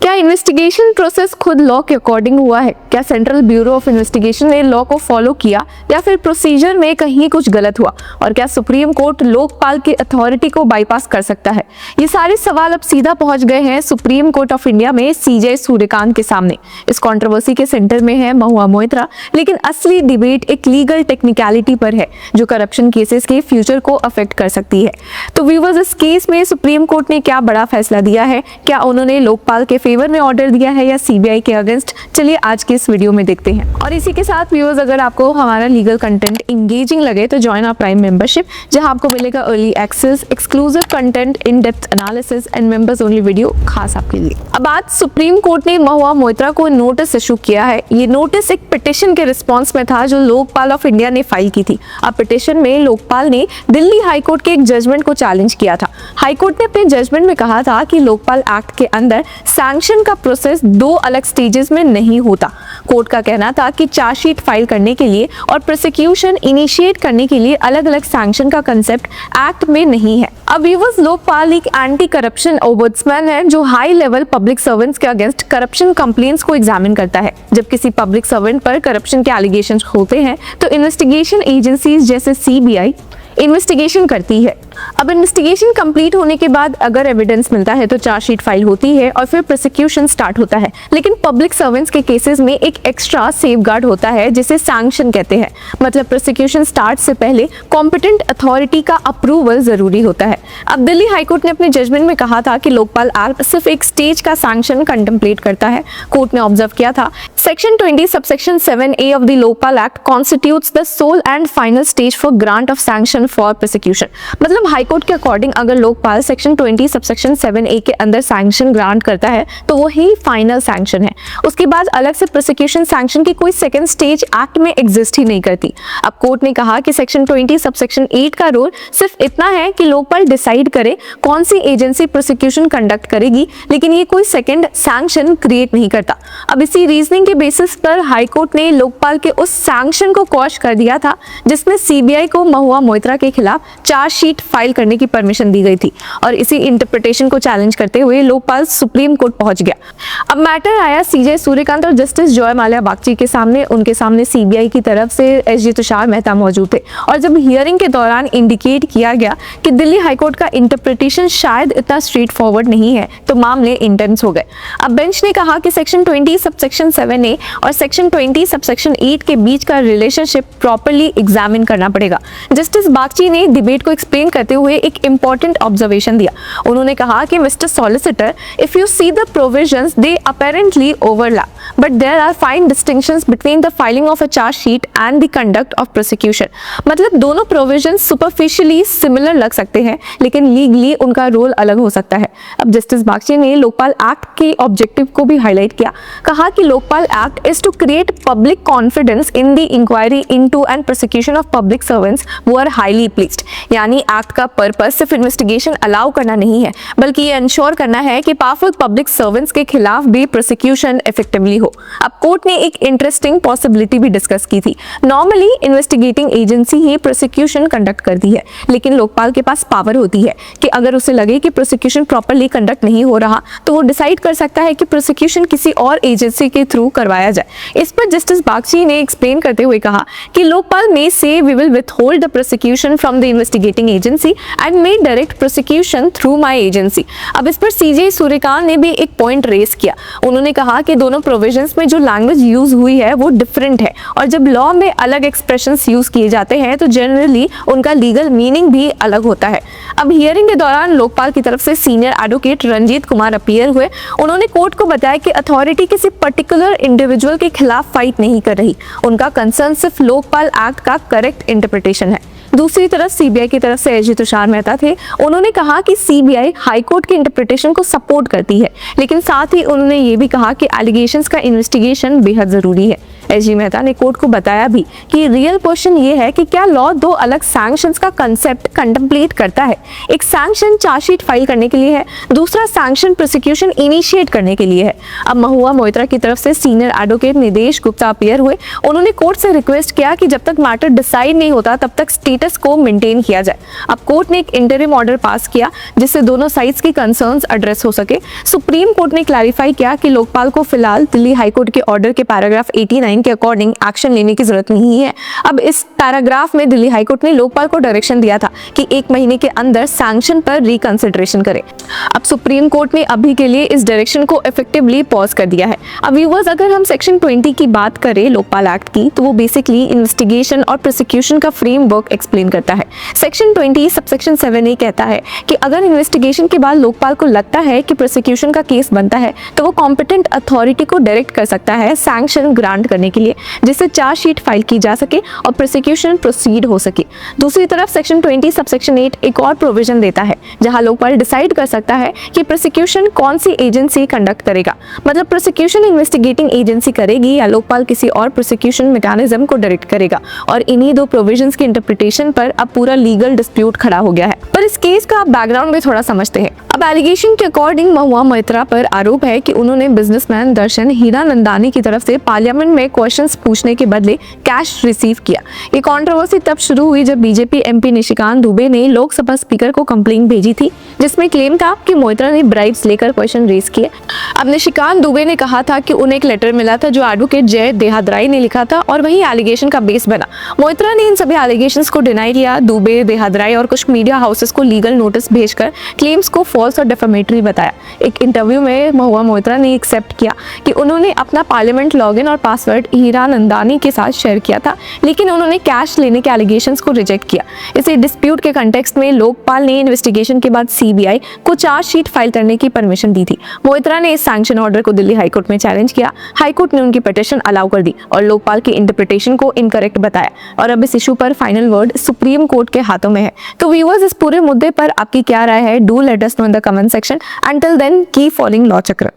क्या investigation process खुद law के अकॉर्डिंग हुआ है? क्या सेंट्रल ब्यूरो ऑफ इन्वेस्टिगेशन ने लॉ को फॉलो किया या फिर प्रोसीजर में कहीं कुछ गलत हुआ? और क्या सुप्रीम कोर्ट लोकपाल की अथॉरिटी को बाईपास कर सकता है? ये सारे सवाल अब सीधा पहुंच गए हैं सुप्रीम कोर्ट ऑफ इंडिया में सीजे सूर्यकांत के सामने। इस कंट्रोवर्सी के सेंटर में है महुआ मोइत्रा, लेकिन असली डिबेट एक लीगल टेक्निकलिटी पर है जो करप्शन केसेस के फ्यूचर को अफेक्ट कर सकती है। तो व्यूअर्स, इस केस में सुप्रीम कोर्ट ने क्या बड़ा फैसला दिया है? क्या उन्होंने लोकपाल के फेवर में ऑर्डर दिया है या सीबीआई के अगेंस्ट? चलिए आज के इस वीडियो में देखते हैं। और इसी के साथ व्यूअर्स, अगर आपको हमारा लीगल कंटेंट इंगेजिंग लगे तो ज्वाइन आवर प्राइम मेंबरशिप, जहां आपको मिलेगा early access, exclusive content, in depth analysis and members only video खास आपके लिए। अब आज सुप्रीम कोर्ट ने महुआ मोइत्रा को नोटिस इशू किया है। ये नोटिस एक पिटिशन के रिस्पॉन्स में था जो लोकपाल ऑफ इंडिया ने फाइल की थी। अब पिटिशन में लोकपाल ने दिल्ली हाईकोर्ट के एक जजमेंट को चैलेंज किया था। हाईकोर्ट ने अपने जजमेंट में कहा था कि लोकपाल एक्ट के अंदर सैंक्शन का प्रोसेस दो अलग स्टेजेस में नहीं होता। कोर्ट का कहना था कि चार्जशीट फाइल करने के लिए और प्रोसिक्यूशन इनिशिएट करने के लिए अलग अलग सैंक्शन का कंसेप्ट एक्ट में नहीं है। अब व्यूअर्स, लोकपाल एक एंटी करप्शन ओम्बुड्समैन है जो हाई लेवल पब्लिक सर्वेंट्स के अगेंस्ट करप्शन कंप्लेंट्स को एग्जामिन करता है। जब किसी पब्लिक सर्वेंट पर करप्शन के एलिगेशंस होते हैं तो इन्वेस्टिगेशन एजेंसीज जैसे सीबीआई इन्वेस्टिगेशन करती है। अब इन्वेस्टिगेशन कंप्लीट होने के बाद अगर एविडेंस मिलता है तो चार्जशीट फाइल होती है और फिर प्रोसिक्यूशन स्टार्ट होता है। लेकिन पब्लिक सर्वेंट्स के केसेस में एक एक्स्ट्रा सेफगार्ड होता है जिसे सैंक्शन कहते हैं। मतलब प्रोसिक्यूशन स्टार्ट से पहले कॉम्पिटेंट अथॉरिटी का अप्रूवल जरूरी होता है। अब दिल्ली हाईकोर्ट ने अपने जजमेंट में कहा था कि लोकपाल एक्ट सिर्फ एक स्टेज का सैंक्शन कंटेम्पलेट करता है। कोर्ट ने ऑब्जर्व किया था section 20 subsection 7A of the Lokpal act constitutes the soul and final stage for grant of sanction for prosecution. मतलब हाईकोर्ट के अकॉर्डिंग अगर लोकपाल सेक्शन 20 सबसेक्शन 7A के अंदर सैंक्शन ग्रांट करता है तो वो ही फाइनल सैंक्शन है। उसके बाद अलग से प्रोसिक्यूशन सैंक्शन की कोई सेकंड स्टेज एक्ट में एग्जिस्ट ही नहीं करती। अब कोर्ट ने कहा कि सेक्शन 20 सबसेक्शन 8 का रोल सिर्फ इतना है कि लोकपाल डिसाइड करे कौन सी एजेंसी प्रोसिक्यूशन कंडक्ट करेगी, लेकिन ये कोई सेकंड सैंक्शन क्रिएट नहीं करता। अब इसी रीजनिंग के बेसिस पर हाईकोर्ट ने लोकपाल के उस सैंक्शन को क्वॉश कर दिया था जिसमें सीबीआई को महुआ मोइत्रा के खिलाफ चार्जशीट फाइल करने की परमिशन दी गई थी। और इसी इंटरप्रिटेशन को चैलेंज करते हुए लोकपाल सुप्रीम कोर्ट पहुंच गया। अब मैटर आया सीजे सूर्यकांत और जस्टिस जॉय माल्या बागची के सामने। उनके सामने सीबीआई की तरफ से एसजी तुषार मेहता मौजूद थे। और जब हियरिंग के दौरान इंडिकेट किया गया कि दिल्ली हाईकोर्ट का इंटरप्रिटेशन शायद इतना स्ट्रेट फॉरवर्ड नहीं है तो मामले इंटेंस हो गए। अब बेंच ने कहा कि सेक्शन 20 सबसेक्शन 7A और सेक्शन 20 सबसेक्शन 8 के बीच का रिलेशनशिप प्रॉपर्ली एग्जामिन करना पड़ेगा। जस्टिस बागची ने डिबेट को एक्सप्लेन करते हुए एक इंपॉर्टेंट ऑब्जर्वेशन दिया। उन्होंने कहा कि mister solicitor, if you see the provisions they apparently overlap but there are fine distinctions between the filing of a chargesheet and the conduct of prosecution. मतलब दोनों प्रोविजंस सुपरफिशियली सिमिलर लग सकते हैं लेकिन लीगली उनका रोल अलग हो सकता है। अब जस्टिस बागची ने लोकपाल एक्ट के ऑब्जेक्टिव को भी हाईलाइट किया। कहा कि Lokpal act is to create public confidence in the inquiry into and prosecution of public servants who are highly pleased. यानी एक्ट का पर्पस सिर्फ इन्वेस्टिगेशन अलाउ करना नहीं है बल्कि ये इंश्योर करना है कि पावरफुल पब्लिक सर्वेंट्स के खिलाफ भी प्रोसिक्यूशन इफेक्टिवली हो। अब कोर्ट ने एक इंटरेस्टिंग पॉसिबिलिटी भी डिस्कस की थी। नॉर्मली इन्वेस्टिगेटिंग एजेंसी ही प्रोसिक्यूशन कंडक्ट करती है, लेकिन लोकपाल के पास पावर होती है कि अगर उसे लगे कि प्रोसिक्यूशन प्रॉपर्ली कंडक्ट नहीं हो रहा तो वो डिसाइड कर सकता है कि प्रोसिक्यूशन किसी और एजेंसी के थ्रू करवाया जाए। इस पर जस्टिस बागची ने एक्सप्लेन करते हुए कहा कि Lokpal may say we will withhold the prosecution from the investigating agency and may direct prosecution through my agency. अब इस पर सीजे सूर्यकांत ने भी एक पॉइंट रेस किया। उन्होंने कहा कि दोनों प्रोविजंस में जो लैंग्वेज यूज हुई है वो डिफरेंट है और जब लॉ में अलग एक्सप्रेशंस यूज किए जाते हैं तो जनरली उनका लीगल मीनिंग भी अलग होता है। अब हियरिंग के दौरान लोकपाल की तरफ से senior advocate Ranjit Kumar appear हुए। उन्होंने कोर्ट को बताया कि अथॉरिटी किसी पर्टिकुलर इंडिविजुअल के खिलाफ फाइट नहीं कर रही। उनका कंसर्न सिर्फ लोकपाल एक्ट का करेक्ट इंटरप्रिटेशन है। दूसरी तरफ सीबीआई की तरफ से एसजी तुषार मेहता थे। उन्होंने कहा कि सीबीआई हाईकोर्ट के इंटरप्रिटेशन को सपोर्ट करती है, लेकिन साथ ही उन्होंने ये भी कहा कि एलिगेशंस का इन्वेस्टिगेशन बेहद जरूरी है। एसजी मेहता ने कोर्ट को बताया भी कि रियल क्वेश्चन ये है कि क्या लॉ दो अलग सैंक्शंस का कंसेप्ट कंटेम्पलेट करता है। एक सैंक्शन चार्जशीट फाइल करने के लिए है, दूसरा सैंक्शन प्रोसिक्यूशन इनिशिएट करने के लिए है। अब महुआ मोइत्रा की तरफ से सीनियर एडवोकेट निदेश गुप्ता अपीयर हुए। उन्होंने कोर्ट से रिक्वेस्ट किया कि जब तक मैटर डिसाइड नहीं होता तब तक स्टेटस को मेंटेन किया जाए। अब कोर्ट ने एक इंटरिम ऑर्डर पास किया जिससे दोनों साइड्स की कंसर्न्स एड्रेस हो सके। सुप्रीम कोर्ट ने क्लैरिफाई किया कि लोकपाल को फिलहाल दिल्ली हाईकोर्ट के ऑर्डर के पैराग्राफ 89 के अकॉर्डिंग एक्शन लेने की जरूरत नहीं है। अब इस पैराग्राफ में दिल्ली हाईकोर्ट ने लोकपाल को डायरेक्शन दिया था कि 1 महीने के अंदर सैंक्शन पर रिकंसिडरेशन करे। अब सुप्रीम कोर्ट ने अभी के लिए इस डायरेक्शन को इफेक्टिवली पॉज कर दिया है। अब व्यूअर्स, अगर हम सेक्शन 20 की बात करें लोकपाल एक्ट की, तो वो बेसिकली इन्वेस्टिगेशन और प्रोसिक्यूशन का फ्रेमवर्क एक्सप्लेन करता है। सेक्शन 20 सबसेक्शन 7A कहता है कि अगर इन्वेस्टिगेशन के बाद लोकपाल को लगता है कि प्रोसिक्यूशन का केस बनता है तो वो कॉम्पिटेंट अथॉरिटी को डायरेक्ट कर सकता है सैंक्शन ग्रांट करने के लिए, जिससे चार्जशीट फाइल की जा सके और प्रोसिक्यूशन प्रोसीड हो सके। दूसरी तरफ सेक्शन 20 सबसेक्शन 8 एक और प्रोविजन देता है जहां लोकपाल डिसाइड कर सकता है कि प्रोसिक्यूशन कौन सी एजेंसी कंडक्ट करेगा, मतलब प्रोसिक्यूशन इन्वेस्टिगेटिंग एजेंसी करेगी या लोकपाल किसी और प्रोसिक्यूशन मैकेनिज्म को डायरेक्ट करेगा। और इन्हीं दो प्रोविजंस की इंटरप्रिटेशन पर अब पूरा लीगल डिस्प्यूट खड़ा हो गया है। पर इस केस का बैकग्राउंड में थोड़ा समझते हैं। अब एलिगेशन के अकॉर्डिंग महुआ मोइत्रा पर आरोप है कि उन्होंने बिजनेसमैन दर्शन हीरानंदानी की तरफ से पार्लियामेंट में क्वेश्चंस पूछने के बदले कैश रिसीव किया। ये कंट्रोवर्सी तब शुरू हुई जब बीजेपी एमपी निशिकांत दुबे ने लोकसभा स्पीकर को कंप्लेंट भेजी थी जिसमें क्लेम था कि मोइत्रा ने ब्राइब्स लेकर क्वेश्चन रेज किए। अब निशिकांत दुबे ने कहा था कि उन्हें एक लेटर मिला था जो एडवोकेट जय देहादराई ने लिखा था और वही एलिगेशन का बेस बना। मोइत्रा ने इन सभी एलिगेशंस को डिनाई किया। दुबे, देहादराई और कुछ मीडिया हाउसेस को लीगल नोटिस भेजकर क्लेम्स को फॉल्स और डिफेमेटरी बताया। एक इंटरव्यू में महुआ मोइत्रा ने एक्सेप्ट किया कि उन्होंने अपना पार्लियामेंट लॉगिन और पासवर्ड हीरानंदानी के साथ शेयर किया था, लेकिन उन्होंने कैश लेने के एलिगेशंस को रिजेक्ट किया। इसे डिस्प्यूट के कंटेक्स्ट में लोकपाल ने इन्वेस्टिगेशन के बाद सीबीआई को चार्जशीट फाइल करने की परमिशन दी थी। मोइत्रा ने इस सैंक्शन ऑर्डर को दिल्ली हाईकोर्ट में चैलेंज किया। हाईकोर्ट ने उनकी पिटीशन अलाउ कर दी और लोकपाल की इंटरप्रिटेशन को इनकरेक्ट बताया और अब इस इशू पर फाइनल वर्ड सुप्रीम कोर्ट के हाथों में है। तो व्यूअर्स, इस पूरे मुद्दे पर आपकी क्या राय है? Do let us know in the comment section. Until then, keep following Law Chakra.